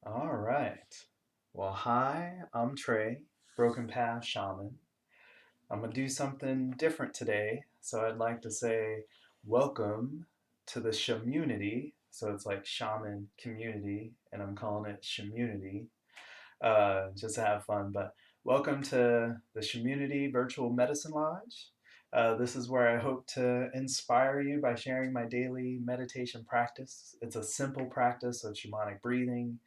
All right. Well, hi, I'm Trey, Broken Path Shaman. I'm going to do something different today. So I'd like to say welcome to the Shamunity. So it's like shaman community, and I'm calling it Shamunity just to have fun. But welcome to the Shamunity Virtual Medicine Lodge. This is where I hope to inspire you by sharing my daily meditation practice. It's a simple practice of shamanic breathing.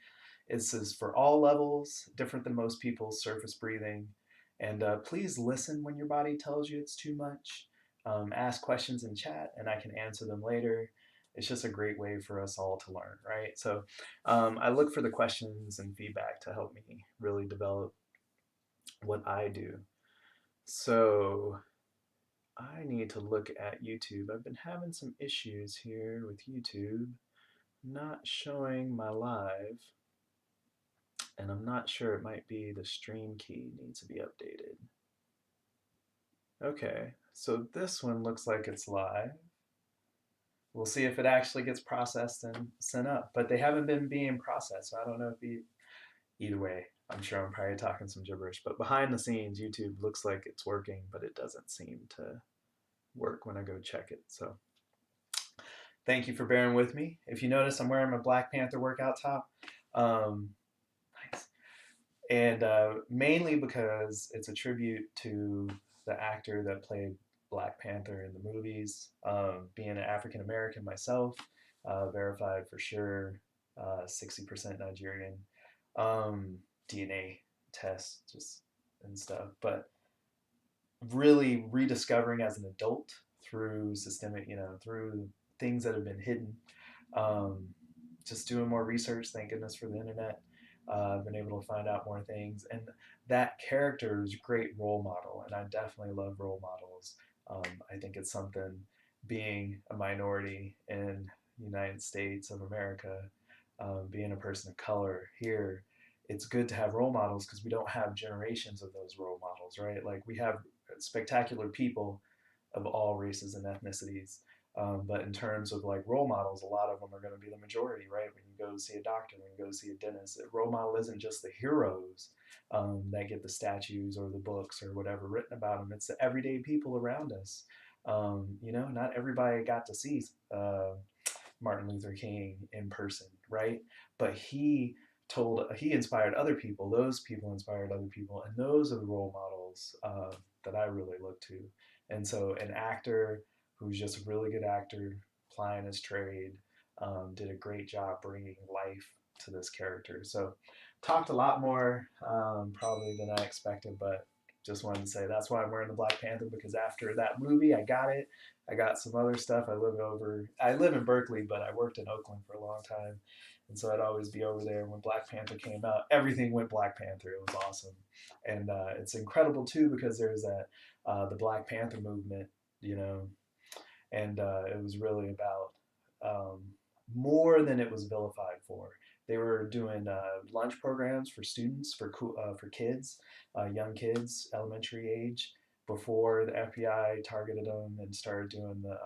This is for all levels, different than most people's surface breathing. And please listen when your body tells you it's too much. Ask questions in chat, and I can answer them later. It's just a great way for us all to learn, right? So I look for the questions and feedback to help me really develop what I do. So I need to look at YouTube. I've been having some issues here with YouTube not showing my live, and I'm not sure, it might be the stream key needs to be updated. Okay, so this one looks like it's live. We'll see if it actually gets processed and sent up, but they haven't been being processed, so I don't know if either way. I'm sure I'm probably talking some gibberish, but behind the scenes, YouTube looks like it's working, but it doesn't seem to work when I go check it. So thank you for bearing with me. If you notice, I'm wearing my Black Panther workout top. Um, nice. And mainly because it's a tribute to the actor that played Black Panther in the movies. Being an African American myself, verified for sure, 60% Nigerian, DNA tests just and stuff. But really rediscovering as an adult through systemic, through things that have been hidden. Um, just doing more research, thank goodness for the internet. I've been able to find out more things, and that character is a great role model, and I definitely love role models. I think it's something, being a minority in the United States of America, being a person of color here, it's good to have role models because we don't have generations of those role models, right? Like we have spectacular people of all races and ethnicities. But in terms of like role models, a lot of them are going to be the majority, right? When you go see a doctor, when you go see a dentist, a role model isn't just the heroes that get the statues or the books or whatever written about them. It's the everyday people around us. Not everybody got to see Martin Luther King in person, right? But he inspired other people. Those people inspired other people, and those are the role models that I really look to. And so, an actor who's just a really good actor, plying his trade, did a great job bringing life to this character. So, talked a lot more probably than I expected, but just wanted to say that's why I'm wearing the Black Panther, because after that movie, I got it. I got some other stuff. I live in Berkeley, but I worked in Oakland for a long time. And so I'd always be over there. When Black Panther came out, everything went Black Panther. It was awesome. And it's incredible too, because there's the Black Panther movement, you know, and it was really about um, more than it was vilified for. They were doing lunch programs for students, for kids, young kids, elementary age, before the FBI targeted them and started doing the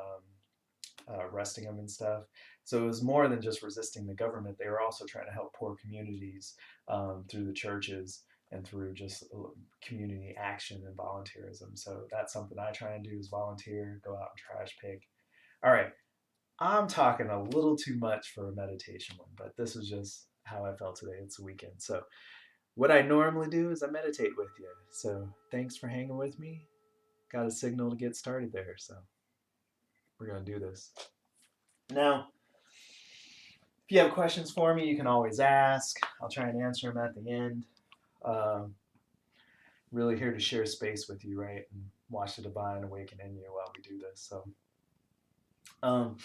arresting them and stuff. So it was more than just resisting the government. They were also trying to help poor communities through the churches and through just community action and volunteerism. So that's something I try and do, is volunteer, go out and trash pick. All right, I'm talking a little too much for a meditation one, but this is just how I felt today. It's a weekend. So what I normally do is I meditate with you. So thanks for hanging with me. Got a signal to get started there. So we're going to do this. Now, if you have questions for me, you can always ask. I'll try and answer them at the end. Um, really here to share space with you, right? And watch the divine awaken in you while we do this. So, um,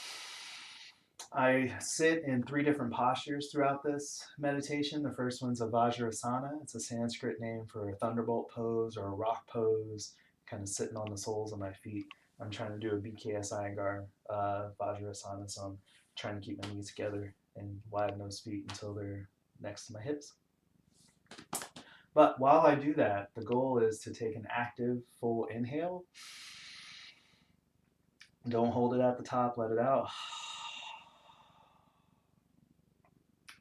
I sit in 3 different postures throughout this meditation. The first one's a Vajrasana. It's a Sanskrit name for a thunderbolt pose or a rock pose, kind of sitting on the soles of my feet. I'm trying to do a BKS Iyengar Vajrasana, so I'm trying to keep my knees together and widen those feet until they're next to my hips. But while I do that, the goal is to take an active, full inhale. Don't hold it at the top, let it out.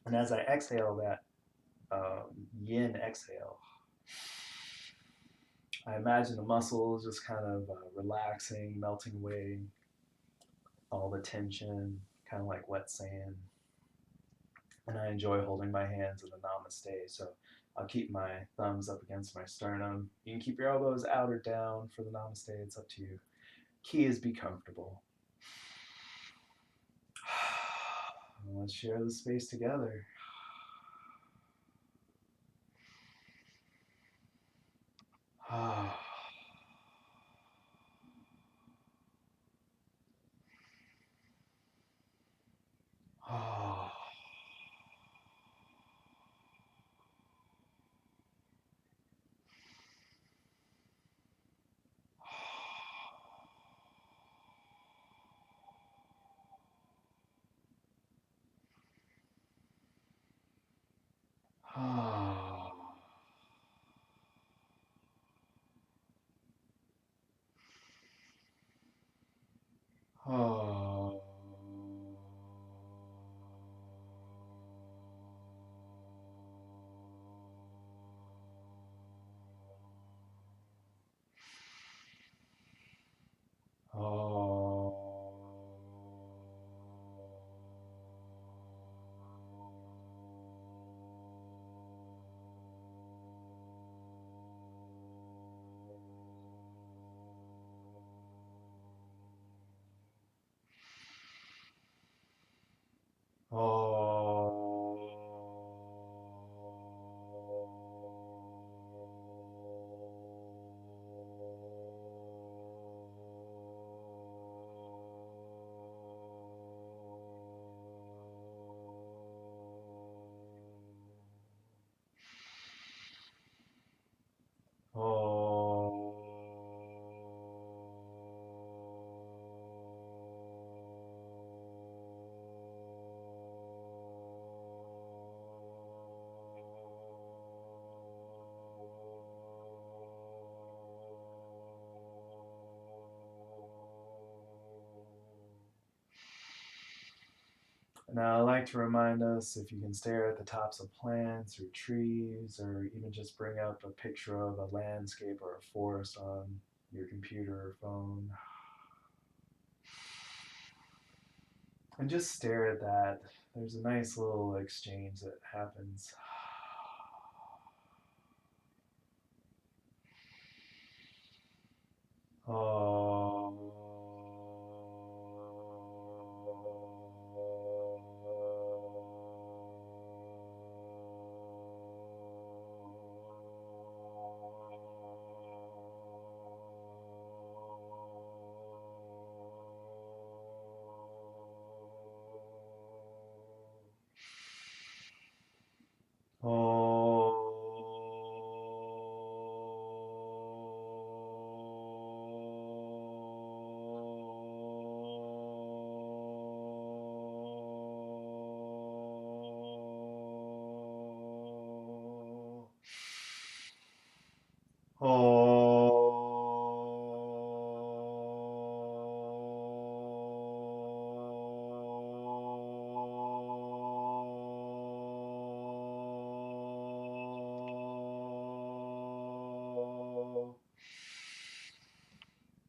And as I exhale that yin exhale. I imagine the muscles just kind of relaxing, melting away, all the tension, kind of like wet sand. And I enjoy holding my hands in the namaste. So I'll keep my thumbs up against my sternum. You can keep your elbows out or down for the namaste. It's up to you. Key is be comfortable. Let's share the space together. Now, I like to remind us if you can stare at the tops of plants or trees, or even just bring up a picture of a landscape or a forest on your computer or phone, and just stare at that. There's a nice little exchange that happens. Oh.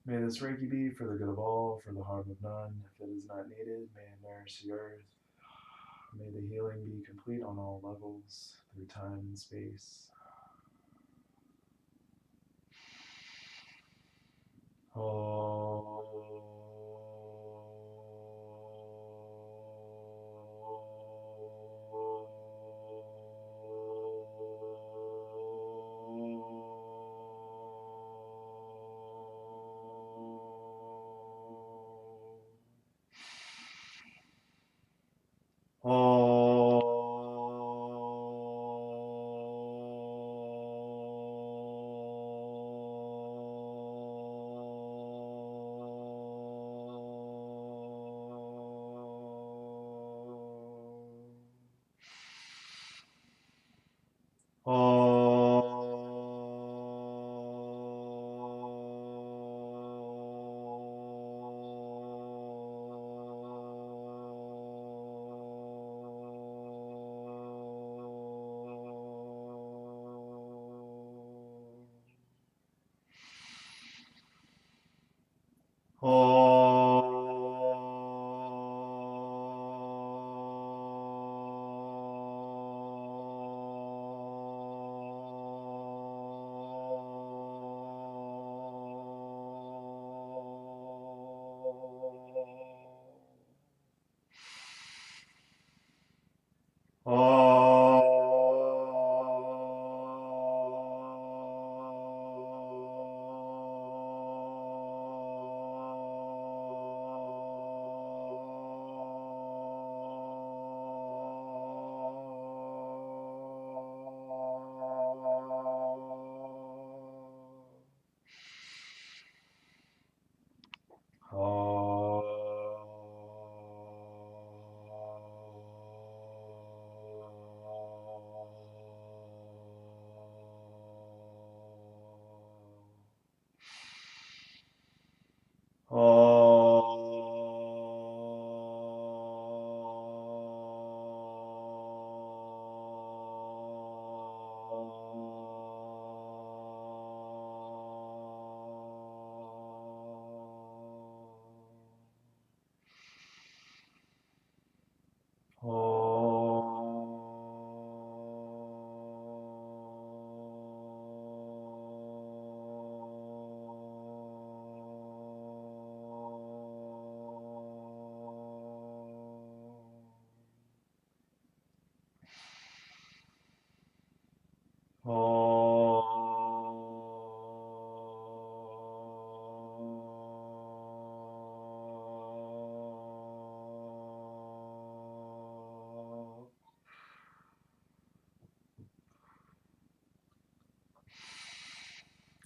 May this Reiki be for the good of all, for the harm of none. If it is not needed, may it nourish the earth. May the healing be complete on all levels, through time and space.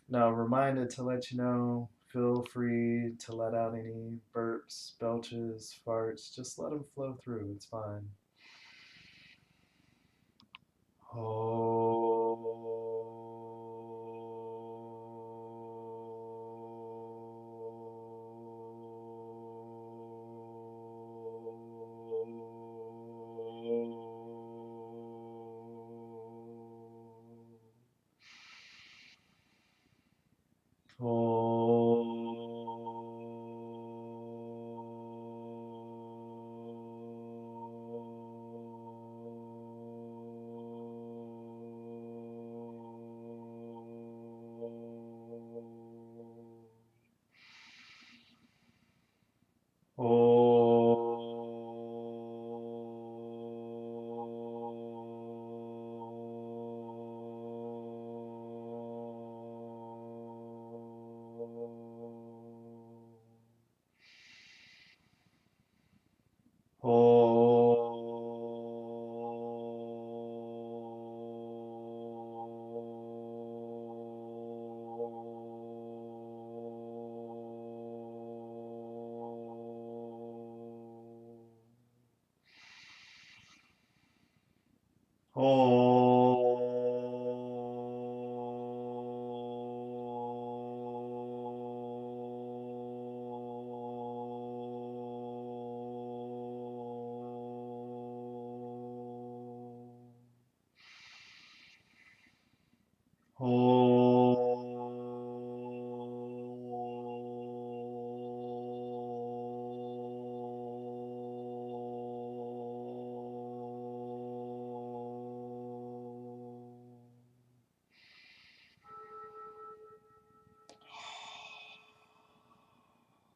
Now, reminded to let you know, feel free to let out any burps, belches, farts. Just let them flow through. It's fine.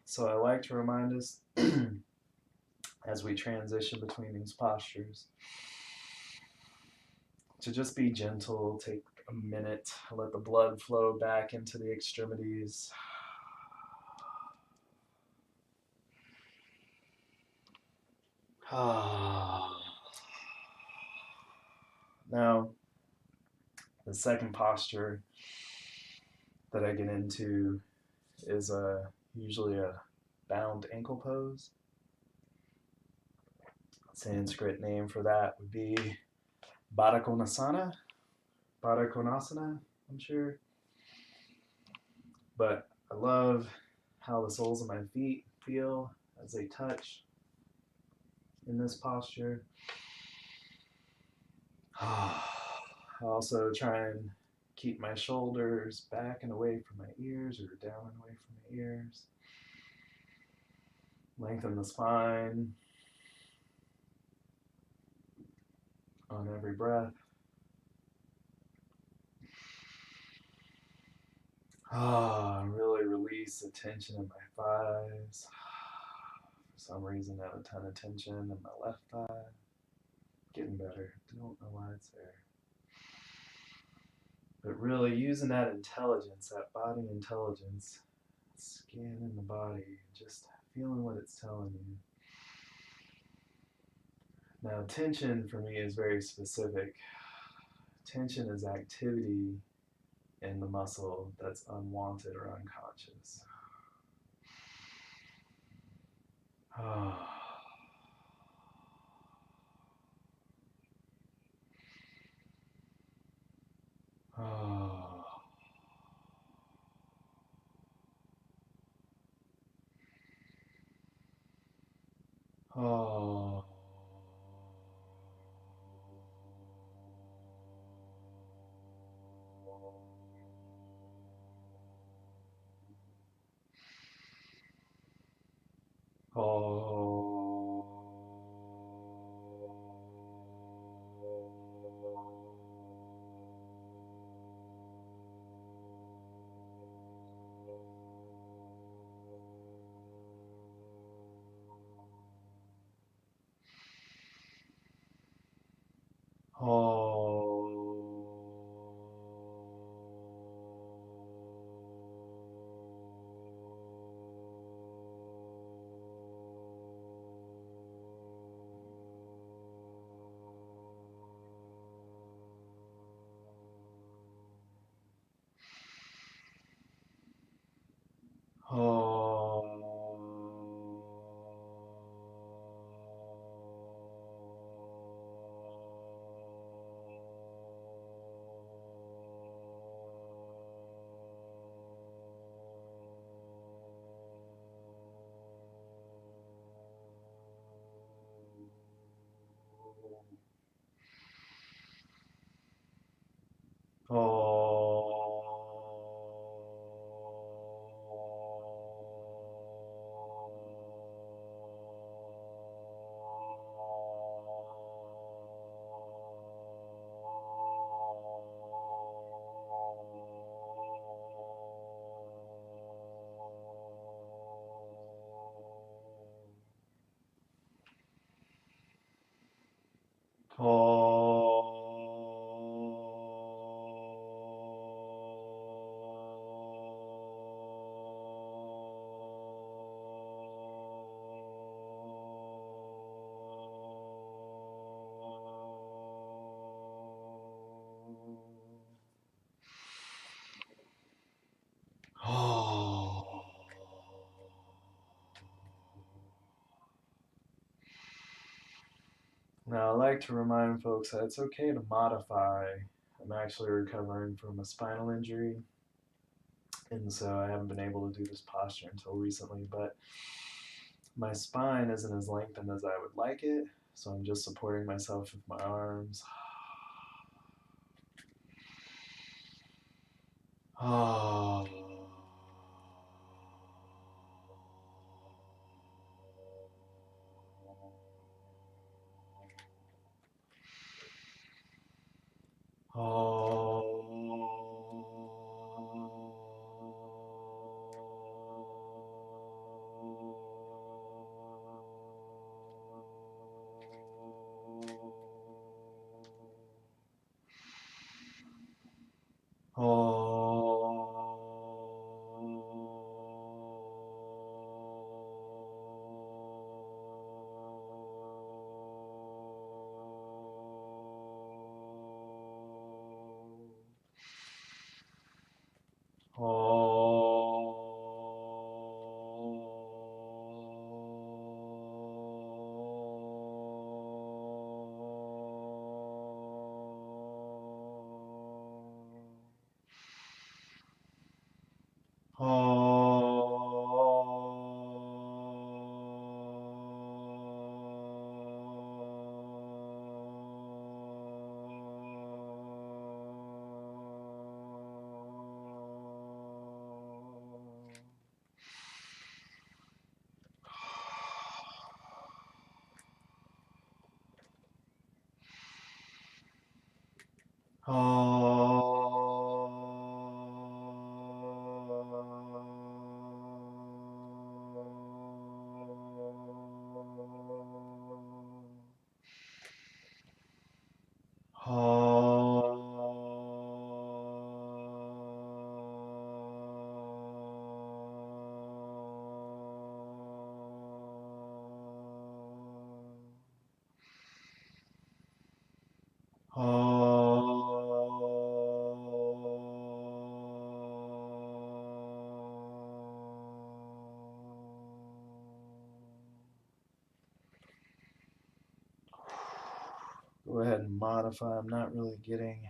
So I like to remind us as we transition between these postures to just be gentle, take a minute, let the blood flow back into the extremities. Now, the second posture that I get into is usually a bound ankle pose. Sanskrit name for that would be Baddha Konasana. Baddha Konasana, I'm sure. But I love how the soles of my feet feel as they touch in this posture. I also try and keep my shoulders back and away from my ears or down and away from my ears. Lengthen the spine on every breath. Really release the tension in my thighs. For some reason, I have a ton of tension in my left thigh. Getting better. Don't know why it's there. But really using that intelligence, that body intelligence, scanning the body, just feeling what it's telling you. Now, tension for me is very specific. Tension is activity in the muscle that's unwanted or unconscious. Now, I like to remind folks that it's okay to modify. I'm actually recovering from a spinal injury, and so I haven't been able to do this posture until recently, but my spine isn't as lengthened as I would like it, so I'm just supporting myself with my arms. Go ahead and modify. I'm not really getting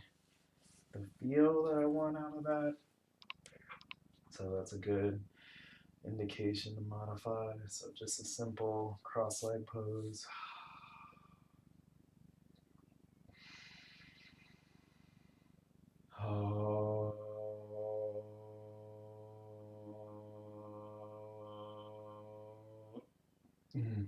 the feel that I want out of that. So that's a good indication to modify. So just a simple cross-leg pose. Mm.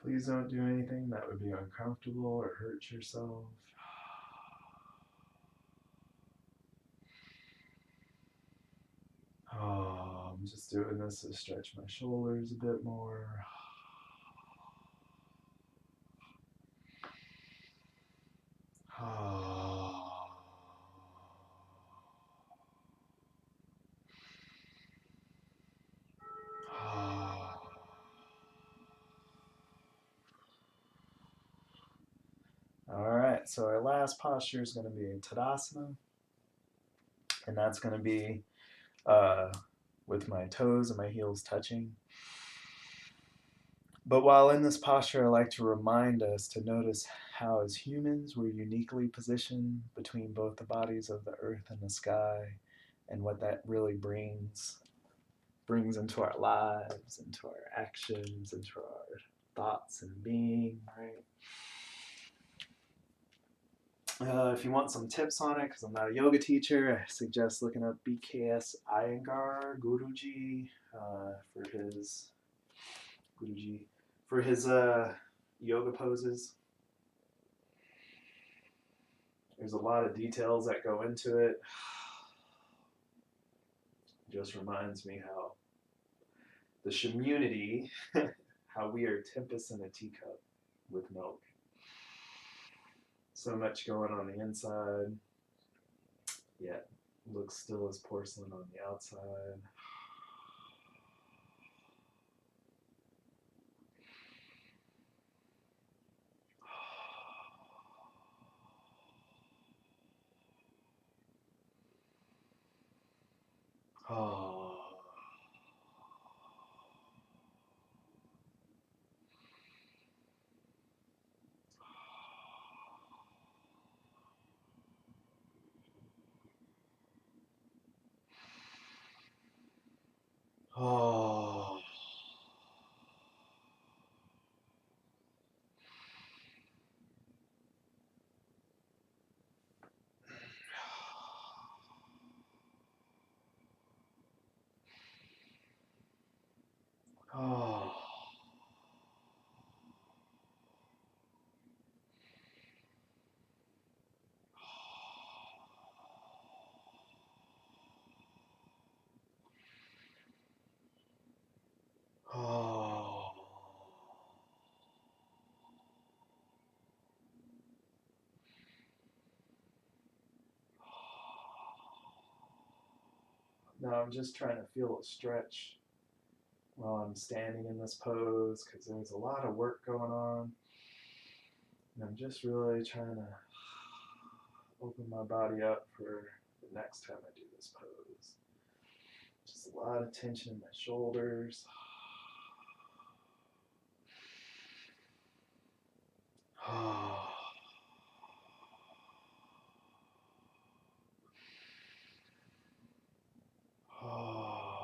Please don't do anything that would be uncomfortable or hurt yourself. I'm just doing this to stretch my shoulders a bit more. All right, so our last posture is going to be Tadasana, and that's going to be uh, with my toes and my heels touching. But while in this posture, I like to remind us to notice how, as humans, we're uniquely positioned between both the bodies of the earth and the sky, and what that really brings into our lives, into our actions, into our thoughts and being, right? If you want some tips on it, because I'm not a yoga teacher, I suggest looking up BKS Iyengar Guruji for his Guruji for his yoga poses. There's a lot of details that go into it. Just reminds me how the Shamunity, how we are tempest in a teacup with milk. So much going on the inside, yet looks still as porcelain on the outside. Oh. Oh. Oh. Oh. Now I'm just trying to feel a stretch while I'm standing in this pose because there's a lot of work going on. And I'm just really trying to open my body up for the next time I do this pose. Just a lot of tension in my shoulders. Oh. Oh.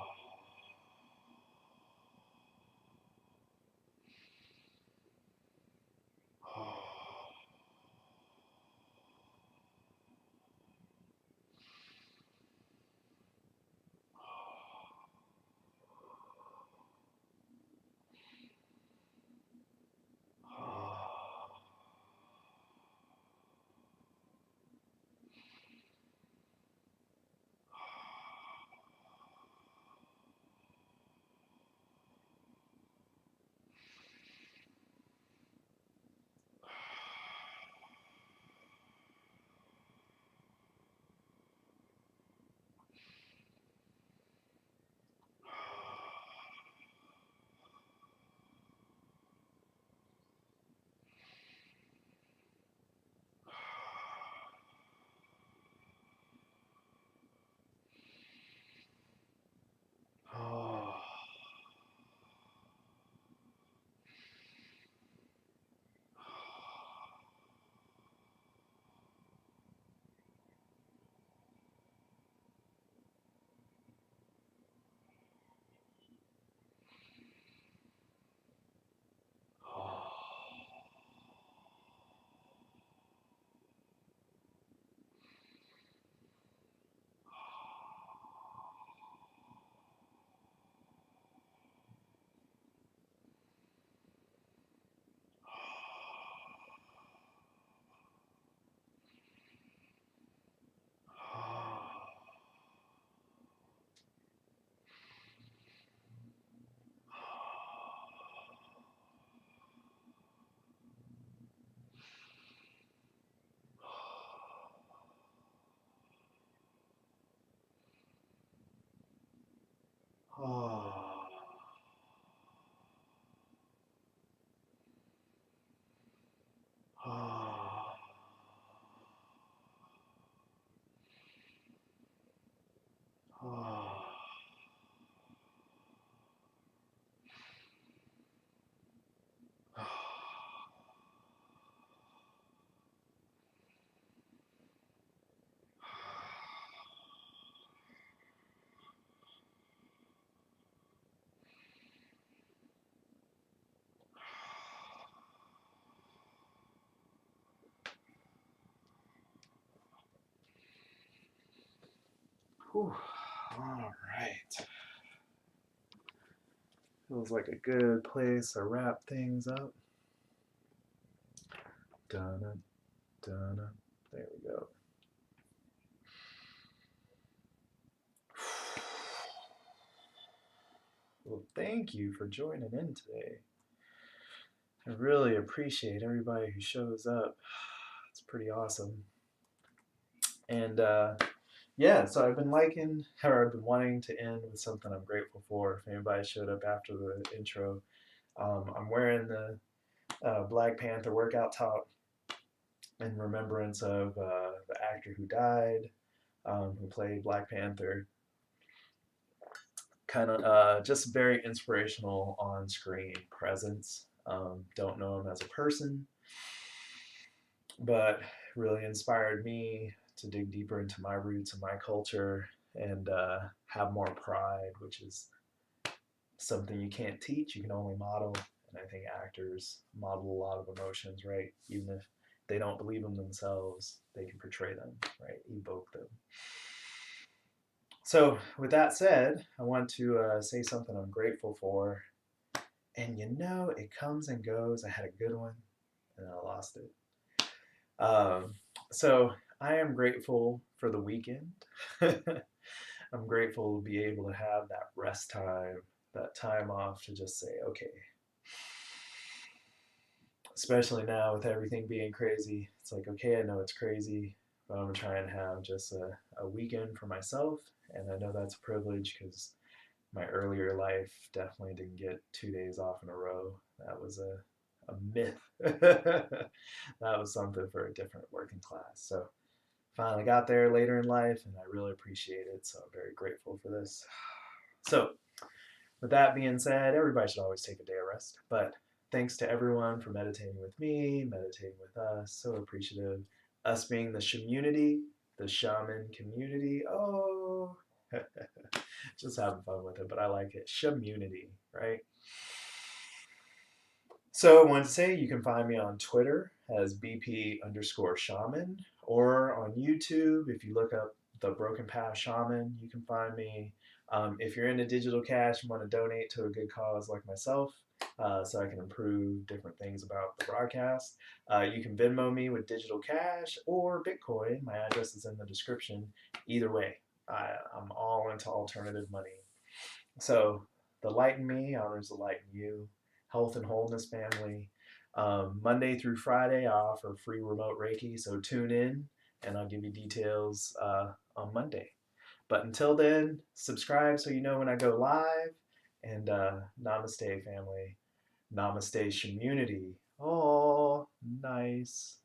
Oh. Oh. Oh. Oh. Whew. All right. Feels like a good place to wrap things up. Donna, Donna. There we go. Well, thank you for joining in today. I really appreciate everybody who shows up. It's pretty awesome. And yeah, so I've been liking, or I've been wanting to end with something I'm grateful for. If anybody showed up after the intro, I'm wearing the Black Panther workout top in remembrance of the actor who died, who played Black Panther. Kind of just very inspirational on screen presence. Don't know him as a person, but really inspired me to dig deeper into my roots and my culture and have more pride, which is something you can't teach, you can only model. And I think actors model a lot of emotions, right? Even if they don't believe them themselves, they can portray them, right? Evoke them. So, with that said, I want to say something I'm grateful for. And it comes and goes. I had a good one and I lost it. Um, so, I am grateful for the weekend. I'm grateful to be able to have that rest time, that time off to just say, okay, especially now with everything being crazy, it's like, okay, I know it's crazy, but I'm gonna try and have just a weekend for myself. And I know that's a privilege because my earlier life definitely didn't get 2 days off in a row. That was a myth. That was something for a different working class. So finally got there later in life and I really appreciate it. So I'm very grateful for this. So with that being said, everybody should always take a day of rest. But thanks to everyone for meditating with me, meditating with us. So appreciative. Us being the community, the shaman community. Oh, just having fun with it, but I like it. Shamunity, right? So I wanted to say you can find me on Twitter as BP_shaman or on YouTube. If you look up the Broken Path Shaman, you can find me. If you're into digital cash and want to donate to a good cause like myself, so I can improve different things about the broadcast, you can Venmo me with digital cash or Bitcoin. My address is in the description. Either way, I'm all into alternative money. So the light in me honors the light in you. Health and Wholeness family. Monday through Friday, I offer free remote Reiki, so tune in and I'll give you details on Monday. But until then, subscribe so you know when I go live. And namaste, family. Namaste, community. Oh, nice.